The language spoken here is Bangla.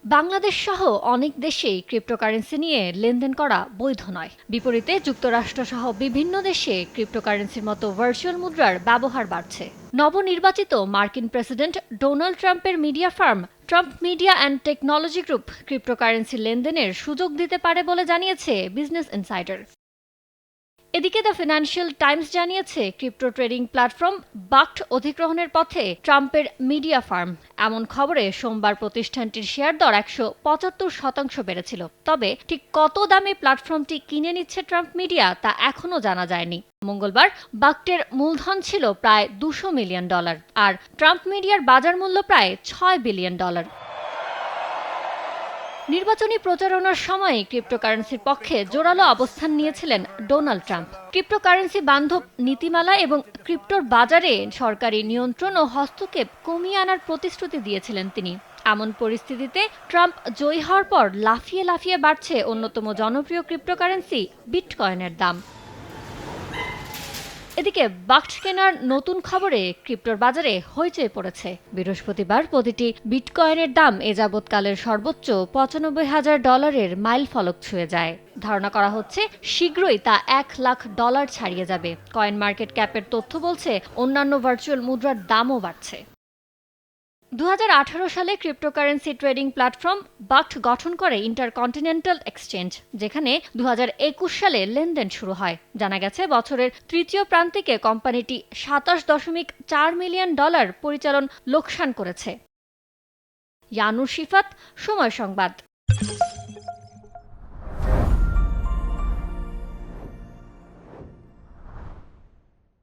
বাংলাদেশ সহ অনেক দেশেই ক্রিপ্টোকারেন্সি নিয়ে লেনদেন করা বৈধ নয়। বিপরীতে যুক্তরাষ্ট্র সহ বিভিন্ন দেশে ক্রিপ্টোকারেন্সির মতো ভার্চুয়াল মুদ্রার ব্যবহার বাড়ছে। নবনির্বাচিত মার্কিন প্রেসিডেন্ট ডোনাল্ড ট্রাম্পের media farm Trump media and technology group cryptocurrency লেনদেনের সুযোগ দিতে পারে বলে জানিয়েছে বিজনেস ইনসাইডার। এদিকে দ্য ফিনান্সিয়াল টাইমস জানিয়েছে, ক্রিপ্টো ট্রেডিং প্ল্যাটফর্ম বাক্ট অধিগ্রহণের পথে ট্রাম্পের মিডিয়া ফার্ম। এমন খবরে সোমবার প্রতিষ্ঠানটির শেয়ার দর ১৭৫% বেড়েছিল। তবে ঠিক কত দামে প্ল্যাটফর্মটি কিনে নিচ্ছে ট্রাম্প মিডিয়া তা এখনও জানা যায়নি। মঙ্গলবার বাক্টের মূলধন ছিল প্রায় $২০০ মিলিয়ন, আর ট্রাম্প মিডিয়ার বাজার মূল্য প্রায় $৬ বিলিয়ন। নির্বাচনী প্রচারণার সময় ক্রিপ্টোকারেন্সির পক্ষে জোরালো অবস্থান নিয়েছিলেন ডোনাল্ড ট্রাম্প। ক্রিপ্টোকারেন্সি বান্ধব নীতিমালা এবং ক্রিপ্টোর বাজারে সরকারি নিয়ন্ত্রণ ও হস্তক্ষেপ কমিয়ে আনার প্রতিশ্রুতি দিয়েছিলেন তিনি। এমন পরিস্থিতিতে ট্রাম্প জয়ী হওয়ার পর লাফিয়ে লাফিয়ে বাড়ছে অন্যতম জনপ্রিয় ক্রিপ্টোকারেন্সি বিটকয়েনের দাম। এদিকে বাক্ট কেনার নতুন খবরে ক্রিপ্টোর বাজারে হইচই পড়েছে। বৃহস্পতিবার প্রতিটি বিটকয়েনের দাম এ যাবৎকালের সর্বোচ্চ $৯৫,০০০ মাইল ফলক ছুঁয়ে যায়। ধারণা করা হচ্ছে শীঘ্রই তা $১ লাখ ছাড়িয়ে যাবে। কয়েন মার্কেট ক্যাপের তথ্য বলছে অন্যান্য ভার্চুয়াল মুদ্রার দামও বাড়ছে। ২০১৮ সালে ক্রিপ্টোকারেন্সি ট্রেডিং প্ল্যাটফর্ম বাক্ট গঠন করে ইন্টারকন্টিনেন্টাল এক্সচেঞ্জ, যেখানে ২০২১ সালে লেনদেন শুরু হয়। জানা গেছে, বছরের তৃতীয় প্রান্তিকে কোম্পানিটি $২৭.৪ মিলিয়ন পরিচালন লোকসান করেছে। ইয়ানুর শিফাত, সময় সংবাদ।